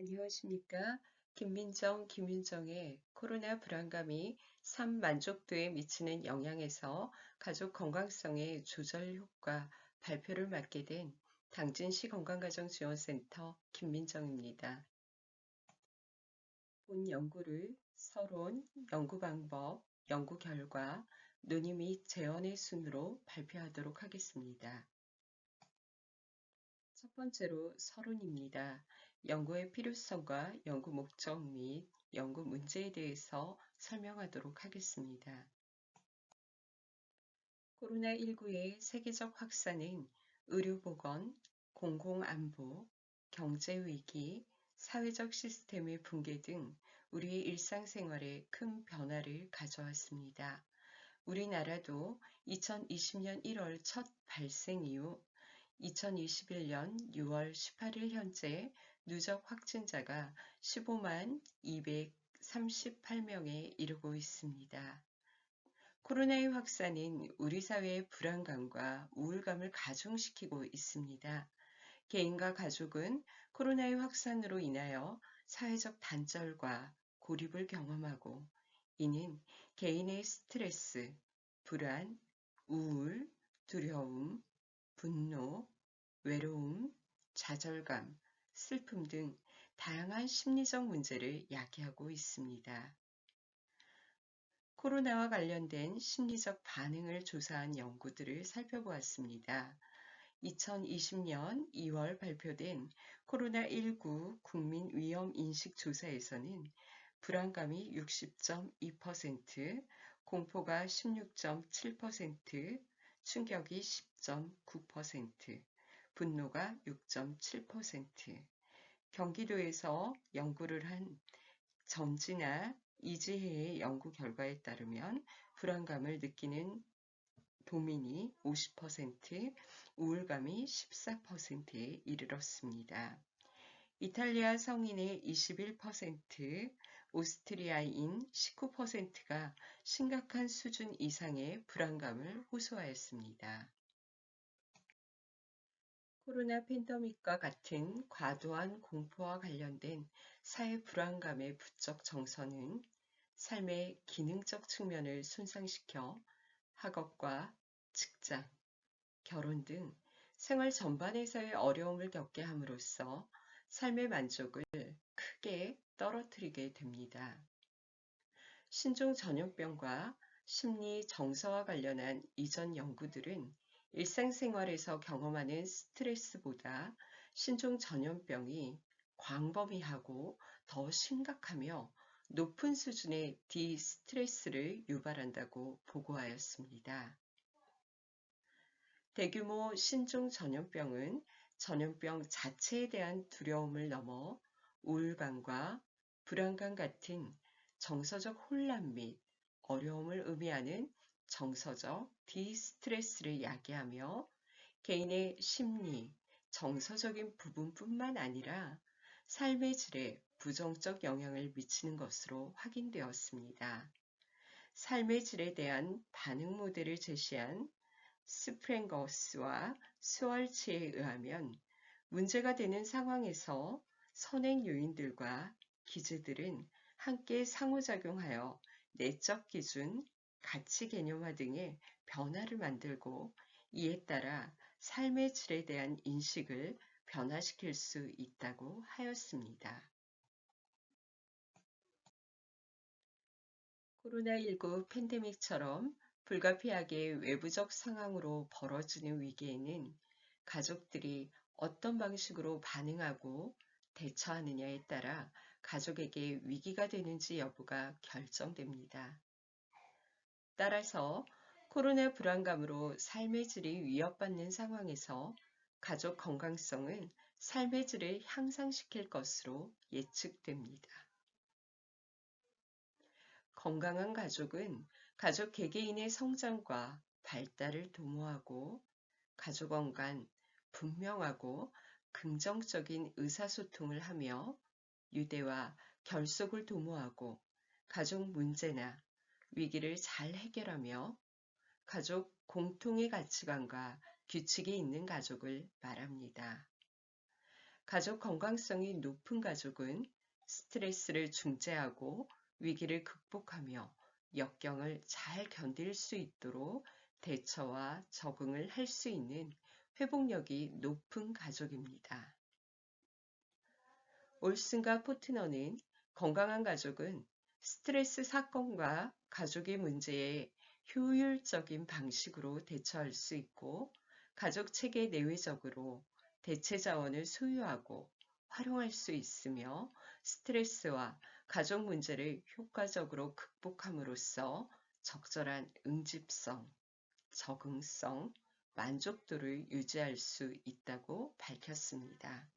안녕하십니까? 김윤정의 코로나 불안감이 삶 만족도에 미치는 영향에서 가족 건강성의 조절 효과 발표를 맡게 된 당진시 건강가정지원센터 김민정입니다. 본 연구를 서론, 연구 방법, 연구 결과, 논의 및 제언의 순으로 발표하도록 하겠습니다. 첫 번째로 서론입니다. 연구의 필요성과 연구 목적 및 연구 문제에 대해서 설명하도록 하겠습니다. 코로나19의 세계적 확산은 의료보건, 공공안보, 경제위기, 사회적 시스템의 붕괴 등 우리의 일상생활에 큰 변화를 가져왔습니다. 우리나라도 2020년 1월 첫 발생 이후 2021년 6월 18일 현재 누적 확진자가 15만 238명에 이르고 있습니다. 코로나의 확산은 우리 사회의 불안감과 우울감을 가중시키고 있습니다. 개인과 가족은 코로나의 확산으로 인하여 사회적 단절과 고립을 경험하고 이는 개인의 스트레스, 불안, 우울, 두려움, 분노, 외로움, 좌절감, 슬픔 등 다양한 심리적 문제를 야기하고 있습니다. 코로나와 관련된 심리적 반응을 조사한 연구들을 살펴보았습니다. 2020년 2월 발표된 코로나19 국민 위험 인식 조사에서는 불안감이 60.2%, 공포가 16.7%, 충격이 10.9%, 분노가 6.7%, 경기도에서 연구를 한 전진아 이지혜의 연구 결과에 따르면 불안감을 느끼는 도민이 50%, 우울감이 14%에 이르렀습니다. 이탈리아 성인의 21%, 오스트리아인 19%가 심각한 수준 이상의 불안감을 호소하였습니다. 코로나 팬데믹과 같은 과도한 공포와 관련된 사회 불안감의 부쩍 정서는 삶의 기능적 측면을 손상시켜 학업과 직장, 결혼 등 생활 전반에서의 어려움을 겪게 함으로써 삶의 만족을 크게 떨어뜨리게 됩니다. 신종 전염병과 심리 정서와 관련한 이전 연구들은 일상생활에서 경험하는 스트레스보다 신종 전염병이 광범위하고 더 심각하며 높은 수준의 디스트레스를 유발한다고 보고하였습니다. 대규모 신종 전염병은 전염병 자체에 대한 두려움을 넘어 우울감과 불안감 같은 정서적 혼란 및 어려움을 의미하는 정서적 디스트레스를 야기하며 개인의 심리, 정서적인 부분뿐만 아니라 삶의 질에 부정적 영향을 미치는 것으로 확인되었습니다. 삶의 질에 대한 반응 모델을 제시한 스프랭거스와 스월츠에 의하면 문제가 되는 상황에서 선행 요인들과 기제들은 함께 상호작용하여 내적 기준, 가치 개념화 등의 변화를 만들고 이에 따라 삶의 질에 대한 인식을 변화시킬 수 있다고 하였습니다. 코로나19 팬데믹처럼 불가피하게 외부적 상황으로 벌어지는 위기에는 가족들이 어떤 방식으로 반응하고 대처하느냐에 따라 가족에게 위기가 되는지 여부가 결정됩니다. 따라서 코로나 불안감으로 삶의 질이 위협받는 상황에서 가족 건강성은 삶의 질을 향상시킬 것으로 예측됩니다. 건강한 가족은 가족 개개인의 성장과 발달을 도모하고 가족원 간 분명하고 긍정적인 의사소통을 하며 유대와 결속을 도모하고 가족 문제나 위기를 잘 해결하며 가족 공통의 가치관과 규칙이 있는 가족을 말합니다. 가족 건강성이 높은 가족은 스트레스를 중재하고 위기를 극복하며 역경을 잘 견딜 수 있도록 대처와 적응을 할 수 있는 회복력이 높은 가족입니다. 올슨과 포트너는 건강한 가족은 스트레스 사건과 가족의 문제에 효율적인 방식으로 대처할 수 있고 가족 체계 내외적으로 대체 자원을 소유하고 활용할 수 있으며 스트레스와 가족 문제를 효과적으로 극복함으로써 적절한 응집성, 적응성, 만족도를 유지할 수 있다고 밝혔습니다.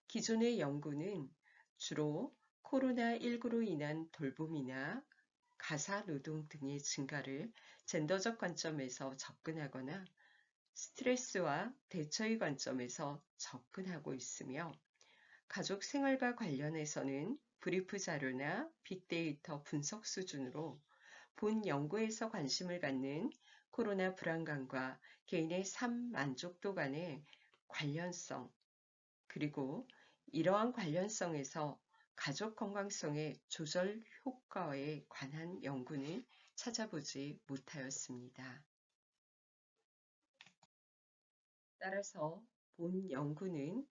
기존의 연구는 주로 코로나19로 인한 돌봄이나 가사 노동 등의 증가를 젠더적 관점에서 접근하거나 스트레스와 대처의 관점에서 접근하고 있으며 가족 생활과 관련해서는 브리프 자료나 빅데이터 분석 수준으로 본 연구에서 관심을 갖는 코로나 불안감과 개인의 삶 만족도 간의 관련성, 그리고 이러한 관련성에서 가족 건강성의 조절 효과에 관한 연구는 찾아보지 못하였습니다. 따라서 본 연구는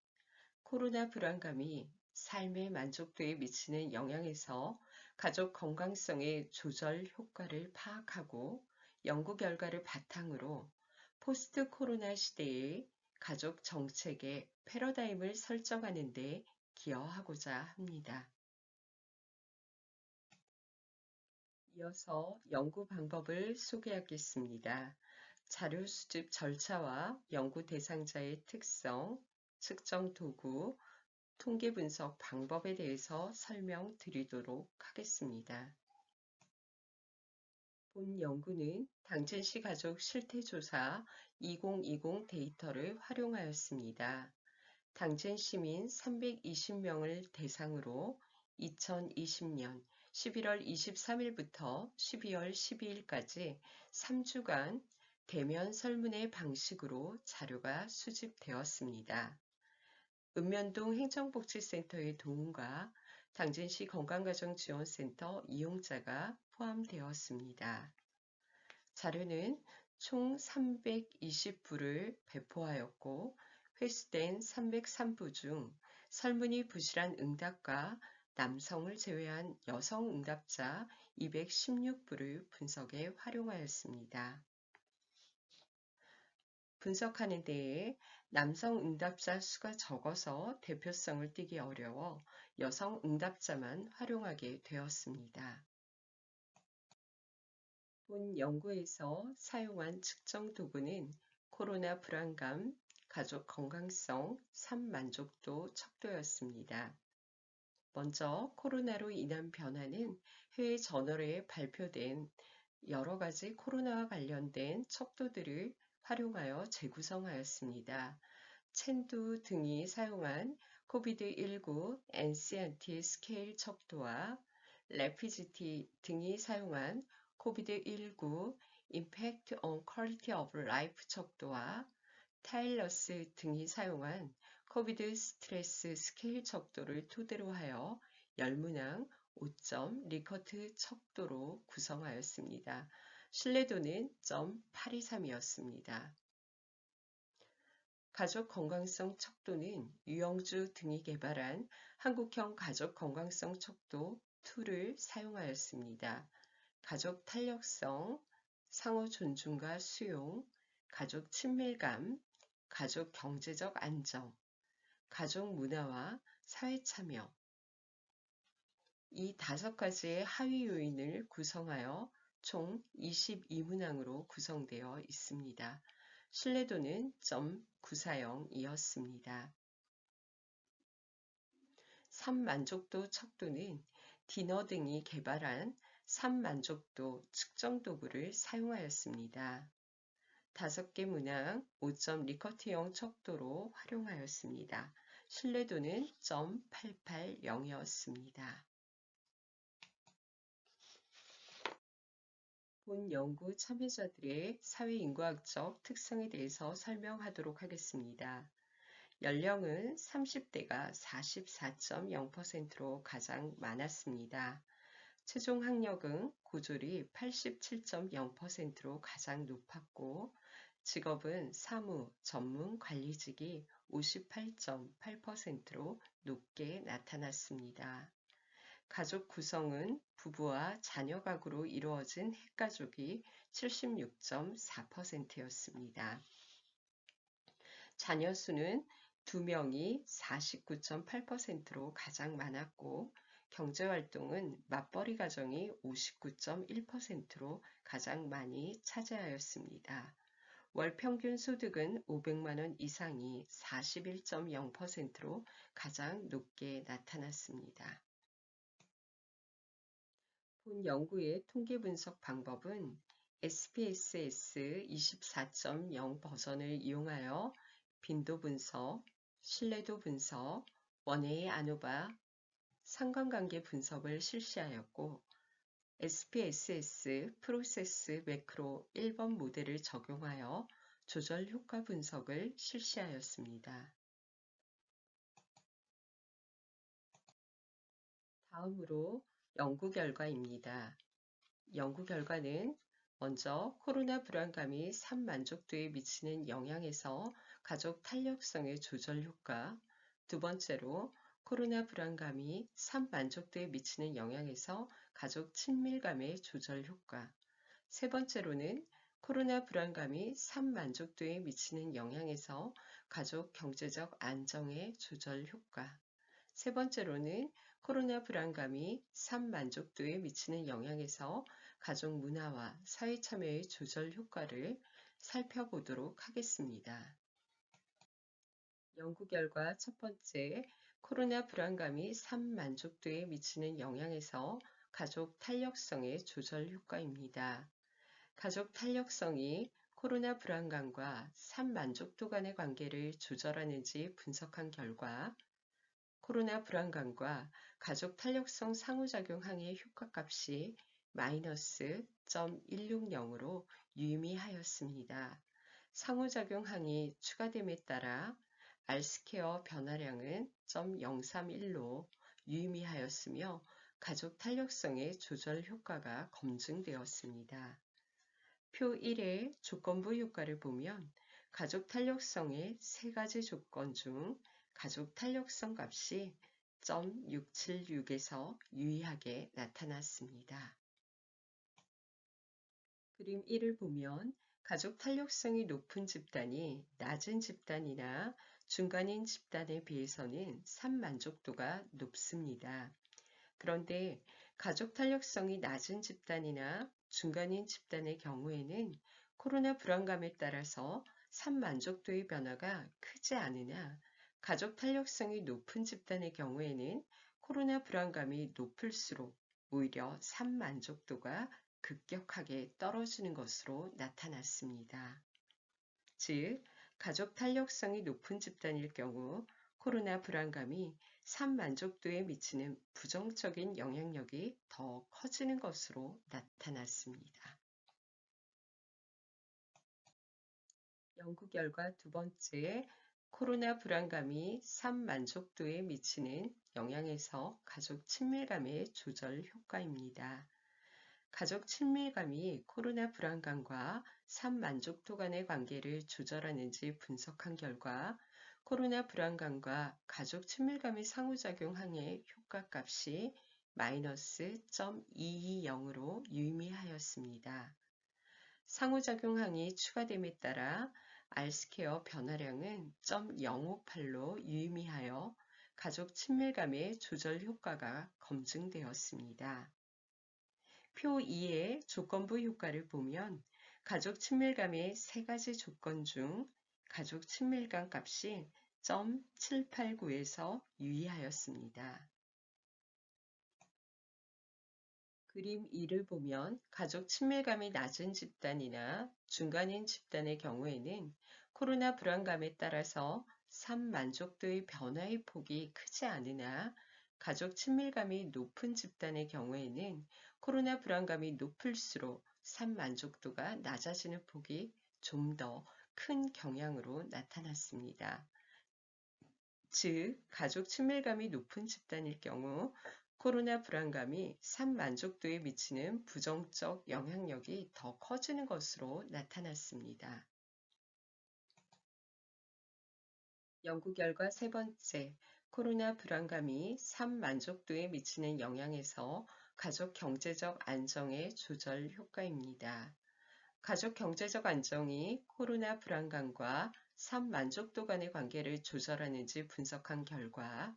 코로나 불안감이 삶의 만족도에 미치는 영향에서 가족 건강성의 조절 효과를 파악하고 연구 결과를 바탕으로 포스트 코로나 시대의 가족 정책의 패러다임을 설정하는 데 기여하고자 합니다. 이어서 연구 방법을 소개하겠습니다. 자료 수집 절차와 연구 대상자의 특성, 측정 도구, 통계 분석 방법에 대해서 설명드리도록 하겠습니다. 본 연구는 당진시 가족 실태조사 2020 데이터를 활용하였습니다. 당진 시민 320명을 대상으로 2020년 11월 23일부터 12월 12일까지 3주간 대면 설문의 방식으로 자료가 수집되었습니다. 읍면동 행정복지센터의 도움과 당진시 건강가정지원센터 이용자가 포함되었습니다. 자료는 총 320부를 배포하였고 회수된 303부 중 설문이 부실한 응답과 남성을 제외한 여성 응답자 216부를 분석에 활용하였습니다. 분석하는 데에 남성 응답자 수가 적어서 대표성을 띠기 어려워 여성 응답자만 활용하게 되었습니다. 본 연구에서 사용한 측정 도구는 코로나 불안감, 가족 건강성, 삶 만족도 척도였습니다. 먼저 코로나로 인한 변화는 해외 저널에 발표된 여러 가지 코로나와 관련된 척도들을 활용하여 재구성하였습니다. 첸두 등이 사용한 코비드19 NCNT 스케일 척도와 레피지티 등이 사용한 코비드19 Impact on Quality of Life 척도와 타일러스 등이 사용한 코비드 스트레스 스케일 척도를 토대로 하여 열문항 5점 리커트 척도로 구성하였습니다. 신뢰도는 0.823이었습니다. 가족 건강성 척도는 유영주 등이 개발한 한국형 가족 건강성 척도 2를 사용하였습니다. 가족 탄력성, 상호 존중과 수용, 가족 친밀감, 가족 경제적 안정, 가족 문화와 사회 참여, 이 5가지의 하위 요인을 구성하여 총 22문항으로 구성되어 있습니다. 신뢰도는 0.940이었습니다. 삶만족도 척도는 디너 등이 개발한 삶만족도 측정 도구를 사용하였습니다. 5개 문항 5점 리커트형 척도로 활용하였습니다. 신뢰도는 0.880이었습니다. 본 연구 참여자들의 사회인과학적 특성에 대해서 설명하도록 하겠습니다. 연령은 30대가 44.0%로 가장 많았습니다. 최종 학력은 고졸이 87.0%로 가장 높았고, 직업은 사무, 전문 관리직이 58.8%로 높게 나타났습니다. 가족 구성은 부부와 자녀 가구로 이루어진 핵가족이 76.4%였습니다. 자녀 수는 2명이 49.8%로 가장 많았고, 경제활동은 맞벌이 가정이 59.1%로 가장 많이 차지하였습니다. 월 평균 소득은 500만 원 이상이 41.0%로 가장 높게 나타났습니다. 본 연구의 통계 분석 방법은 SPSS 24.0 버전을 이용하여 빈도 분석, 신뢰도 분석, 원웨이 아노바, 상관관계 분석을 실시하였고, SPSS 프로세스 매크로 1번 모델을 적용하여 조절 효과 분석을 실시하였습니다. 다음으로 연구 결과입니다. 연구 결과는 먼저 코로나 불안감이 삶 만족도에 미치는 영향에서 가족 탄력성의 조절 효과, 두 번째로 코로나 불안감이 삶 만족도에 미치는 영향에서 가족 친밀감의 조절 효과, 세 번째로는 코로나 불안감이 삶 만족도에 미치는 영향에서 가족 경제적 안정의 조절 효과, 세 번째로는 코로나 불안감이 삶 만족도에 미치는 영향에서 가족 문화와 사회 참여의 조절 효과를 살펴보도록 하겠습니다. 연구 결과 첫 번째, 코로나 불안감이 삶 만족도에 미치는 영향에서 가족 탄력성의 조절 효과입니다. 가족 탄력성이 코로나 불안감과 삶 만족도 간의 관계를 조절하는지 분석한 결과, 코로나 불안감과 가족 탄력성 상호작용항의 효과값이 마이너스 0.160으로 유의미하였습니다. 상호작용항이 추가됨에 따라 R스퀘어 변화량은 0.031로 유의미하였으며 가족 탄력성의 조절 효과가 검증되었습니다. 표 1의 조건부 효과를 보면 가족 탄력성의 세 가지 조건 중 가족 탄력성 값이 0.676에서 유의하게 나타났습니다. 그림 1을 보면 가족 탄력성이 높은 집단이 낮은 집단이나 중간인 집단에 비해서는 삶 만족도가 높습니다. 그런데 가족 탄력성이 낮은 집단이나 중간인 집단의 경우에는 코로나 불안감에 따라서 삶 만족도의 변화가 크지 않으나 가족 탄력성이 높은 집단의 경우에는 코로나 불안감이 높을수록 오히려 삶 만족도가 급격하게 떨어지는 것으로 나타났습니다. 즉, 가족 탄력성이 높은 집단일 경우 코로나 불안감이 삶 만족도에 미치는 부정적인 영향력이 더 커지는 것으로 나타났습니다. 연구 결과 두 번째, 코로나 불안감이 삶 만족도에 미치는 영향에서 가족 친밀감의 조절 효과입니다. 가족 친밀감이 코로나 불안감과 삶 만족도 간의 관계를 조절하는지 분석한 결과 코로나 불안감과 가족 친밀감의 상호작용항의 효과값이 마이너스 0.220으로 유의미하였습니다. 상호작용항이 추가됨에 따라 R스퀘어 변화량은 0.058로 유의미하여 가족 친밀감의 조절 효과가 검증되었습니다. 표 2의 조건부 효과를 보면 가족 친밀감의 세 가지 조건 중 가족 친밀감 값이 0.789에서 유의하였습니다. 그림 2를 보면 가족 친밀감이 낮은 집단이나 중간인 집단의 경우에는 코로나 불안감에 따라서 삶 만족도의 변화의 폭이 크지 않으나 가족 친밀감이 높은 집단의 경우에는 코로나 불안감이 높을수록 삶 만족도가 낮아지는 폭이 좀 더 큰 경향으로 나타났습니다. 즉, 가족 친밀감이 높은 집단일 경우 코로나 불안감이 삶 만족도에 미치는 부정적 영향력이 더 커지는 것으로 나타났습니다. 연구 결과 세 번째, 코로나 불안감이 삶 만족도에 미치는 영향에서 가족 경제적 안정의 조절 효과입니다. 가족 경제적 안정이 코로나 불안감과 삶 만족도 간의 관계를 조절하는지 분석한 결과,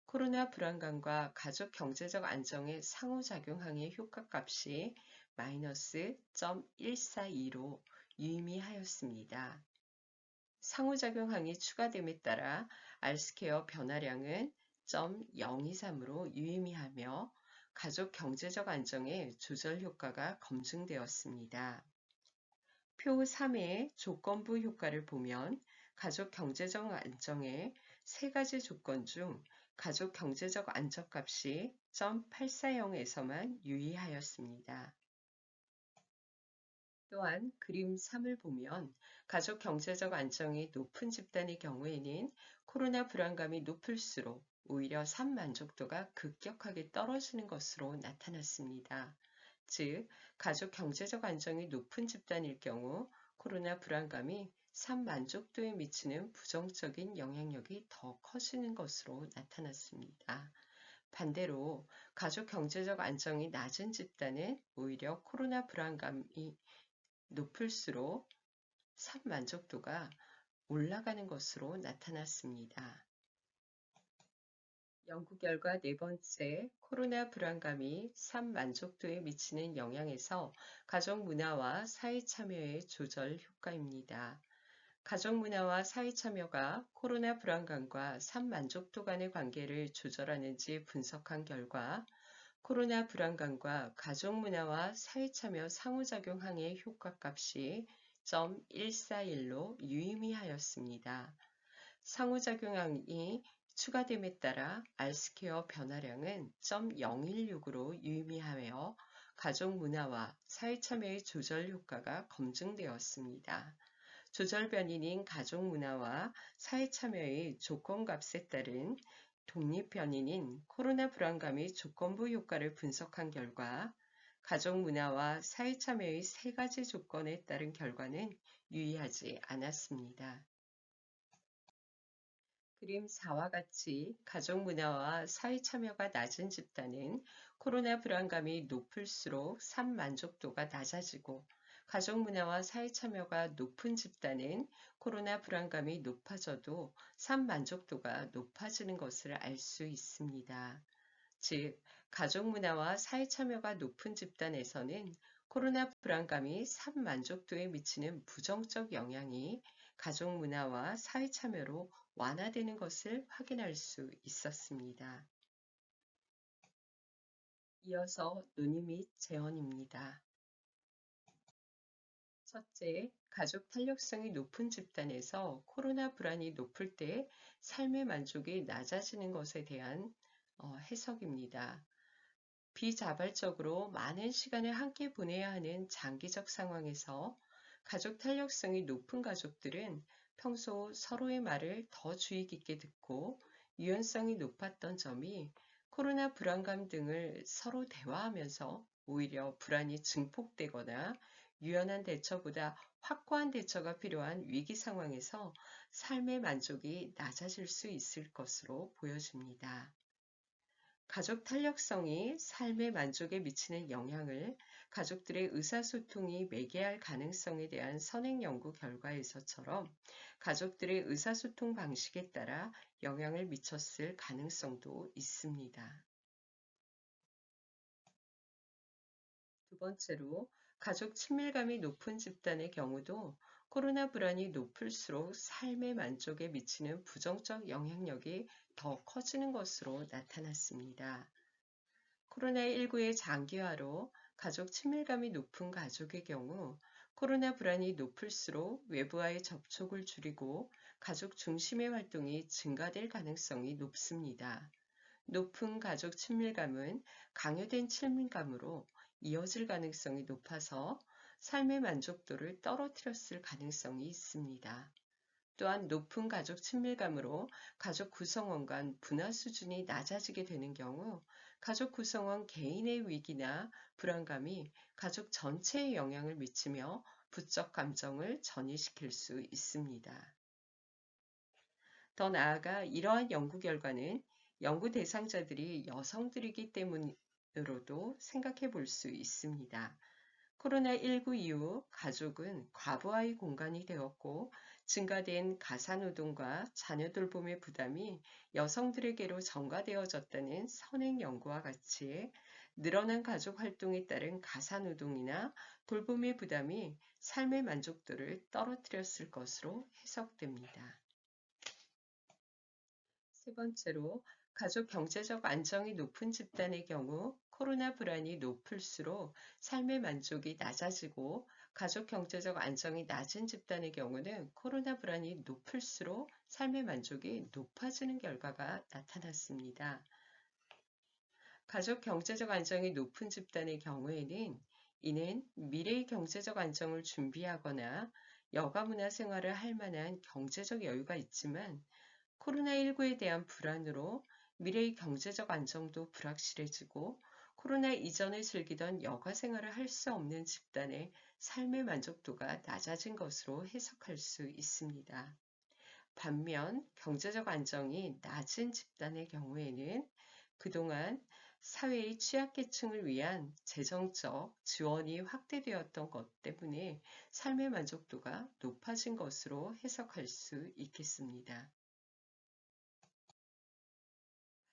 코로나 불안감과 가족 경제적 안정의 상호작용항의 효과값이 마이너스 0.142로 유의미하였습니다. 상호작용항이 추가됨에 따라 R스퀘어 변화량은 0.023으로 유의미하며 가족 경제적 안정의 조절 효과가 검증되었습니다. 표 3의 조건부 효과를 보면 가족 경제적 안정의 세 가지 조건 중 가족 경제적 안정값이 0.840에서만 유의하였습니다. 또한 그림 3을 보면 가족 경제적 안정이 높은 집단의 경우에는 코로나 불안감이 높을수록 오히려 삶 만족도가 급격하게 떨어지는 것으로 나타났습니다. 즉, 가족 경제적 안정이 높은 집단일 경우 코로나 불안감이 삶 만족도에 미치는 부정적인 영향력이 더 커지는 것으로 나타났습니다. 반대로 가족 경제적 안정이 낮은 집단은 오히려 코로나 불안감이 높을수록 삶 만족도가 올라가는 것으로 나타났습니다. 연구 결과 네 번째, 코로나 불안감이 삶 만족도에 미치는 영향에서 가족 문화와 사회 참여의 조절 효과입니다. 가족 문화와 사회 참여가 코로나 불안감과 삶 만족도 간의 관계를 조절하는지 분석한 결과, 코로나 불안감과 가족 문화와 사회 참여 상호작용항의 효과값이 0.141로 유의미하였습니다. 상호작용항이 추가됨에 따라 R스퀘어 변화량은 0.016으로 유의미하여 가족 문화와 사회 참여의 조절 효과가 검증되었습니다. 조절 변이인 가족 문화와 사회 참여의 조건값에 따른 독립 변이인 코로나 불안감의 조건부 효과를 분석한 결과 가족 문화와 사회 참여의 세 가지 조건에 따른 결과는 유의하지 않았습니다. 그림 4와 같이 가족 문화와 사회 참여가 낮은 집단은 코로나 불안감이 높을수록 삶 만족도가 낮아지고, 가족 문화와 사회 참여가 높은 집단은 코로나 불안감이 높아져도 삶 만족도가 높아지는 것을 알 수 있습니다. 즉, 가족 문화와 사회 참여가 높은 집단에서는 코로나 불안감이 삶 만족도에 미치는 부정적 영향이 가족 문화와 사회 참여로 완화되는 것을 확인할 수 있었습니다. 이어서 논의 및 제언입니다. 첫째, 가족 탄력성이 높은 집단에서 코로나 불안이 높을 때 삶의 만족이 낮아지는 것에 대한 해석입니다. 비자발적으로 많은 시간을 함께 보내야 하는 장기적 상황에서 가족 탄력성이 높은 가족들은 평소 서로의 말을 더 주의 깊게 듣고 유연성이 높았던 점이 코로나 불안감 등을 서로 대화하면서 오히려 불안이 증폭되거나 유연한 대처보다 확고한 대처가 필요한 위기 상황에서 삶의 만족이 낮아질 수 있을 것으로 보여집니다. 가족 탄력성이 삶의 만족에 미치는 영향을 가족들의 의사소통이 매개할 가능성에 대한 선행 연구 결과에서처럼 가족들의 의사소통 방식에 따라 영향을 미쳤을 가능성도 있습니다. 두 번째로, 가족 친밀감이 높은 집단의 경우도 코로나 불안이 높을수록 삶의 만족에 미치는 부정적 영향력이 더 커지는 것으로 나타났습니다. 코로나19의 장기화로 가족 친밀감이 높은 가족의 경우 코로나 불안이 높을수록 외부와의 접촉을 줄이고 가족 중심의 활동이 증가될 가능성이 높습니다. 높은 가족 친밀감은 강요된 친밀감으로 이어질 가능성이 높아서 삶의 만족도를 떨어뜨렸을 가능성이 있습니다. 또한 높은 가족 친밀감으로 가족 구성원 간 분화 수준이 낮아지게 되는 경우 가족 구성원 개인의 위기나 불안감이 가족 전체에 영향을 미치며 부적 감정을 전이시킬 수 있습니다. 더 나아가 이러한 연구 결과는 연구 대상자들이 여성들이기 때문으로도 생각해 볼 수 있습니다. 코로나19 이후 가족은 과부하의 공간이 되었고 증가된 가사노동과 자녀 돌봄의 부담이 여성들에게로 전가되어졌다는 선행 연구와 같이 늘어난 가족 활동에 따른 가사노동이나 돌봄의 부담이 삶의 만족도를 떨어뜨렸을 것으로 해석됩니다. 세 번째로, 가족 경제적 안정이 높은 집단의 경우 코로나 불안이 높을수록 삶의 만족이 낮아지고 가족 경제적 안정이 낮은 집단의 경우는 코로나 불안이 높을수록 삶의 만족이 높아지는 결과가 나타났습니다. 가족 경제적 안정이 높은 집단의 경우에는 이는 미래의 경제적 안정을 준비하거나 여가 문화 생활을 할 만한 경제적 여유가 있지만 코로나19에 대한 불안으로 미래의 경제적 안정도 불확실해지고 코로나 이전에 즐기던 여가 생활을 할 수 없는 집단의 삶의 만족도가 낮아진 것으로 해석할 수 있습니다. 반면 경제적 안정이 낮은 집단의 경우에는 그동안 사회의 취약계층을 위한 재정적 지원이 확대되었던 것 때문에 삶의 만족도가 높아진 것으로 해석할 수 있겠습니다.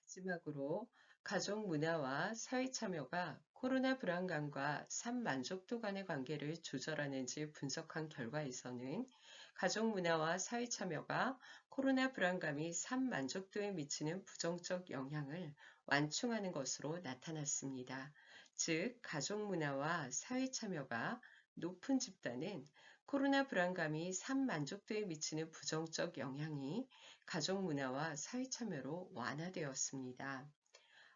마지막으로 가족 문화와 사회 참여가 코로나 불안감과 삶 만족도 간의 관계를 조절하는지 분석한 결과에서는 가족 문화와 사회 참여가 코로나 불안감이 삶 만족도에 미치는 부정적 영향을 완충하는 것으로 나타났습니다. 즉, 가족 문화와 사회 참여가 높은 집단은 코로나 불안감이 삶 만족도에 미치는 부정적 영향이 가족 문화와 사회 참여로 완화되었습니다.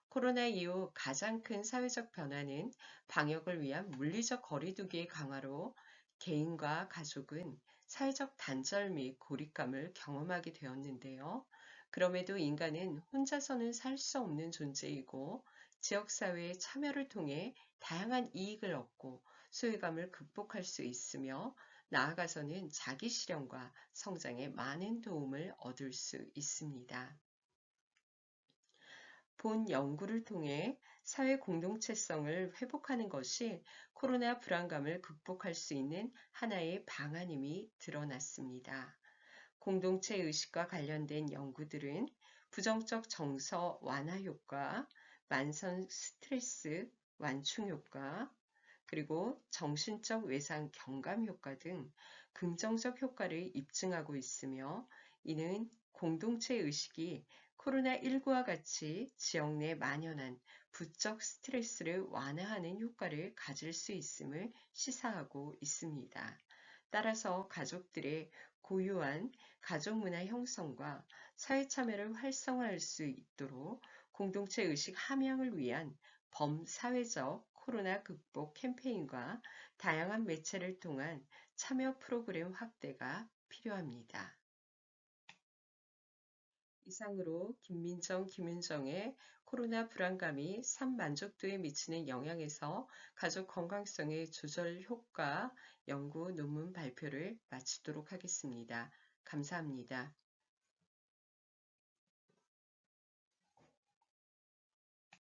코로나 이후 가장 큰 사회적 변화는 방역을 위한 물리적 거리두기의 강화로 개인과 가족은 사회적 단절 및 고립감을 경험하게 되었는데요. 그럼에도 인간은 혼자서는 살 수 없는 존재이고 지역사회의 참여를 통해 다양한 이익을 얻고 소외감을 극복할 수 있으며 나아가서는 자기 실현과 성장에 많은 도움을 얻을 수 있습니다. 본 연구를 통해 사회 공동체성을 회복하는 것이 코로나 불안감을 극복할 수 있는 하나의 방안임이 드러났습니다. 공동체 의식과 관련된 연구들은 부정적 정서 완화 효과, 만성 스트레스 완충 효과, 그리고 정신적 외상 경감 효과 등 긍정적 효과를 입증하고 있으며 이는 공동체 의식이 코로나19와 같이 지역 내 만연한 부적 스트레스를 완화하는 효과를 가질 수 있음을 시사하고 있습니다. 따라서 가족들의 고유한 가족 문화 형성과 사회 참여를 활성화할 수 있도록 공동체 의식 함양을 위한 범사회적 코로나 극복 캠페인과 다양한 매체를 통한 참여 프로그램 확대가 필요합니다. 이상으로 김민정, 김윤정의 코로나 불안감이 삶 만족도에 미치는 영향에서 가족 건강성의 조절 효과 연구 논문 발표를 마치도록 하겠습니다. 감사합니다.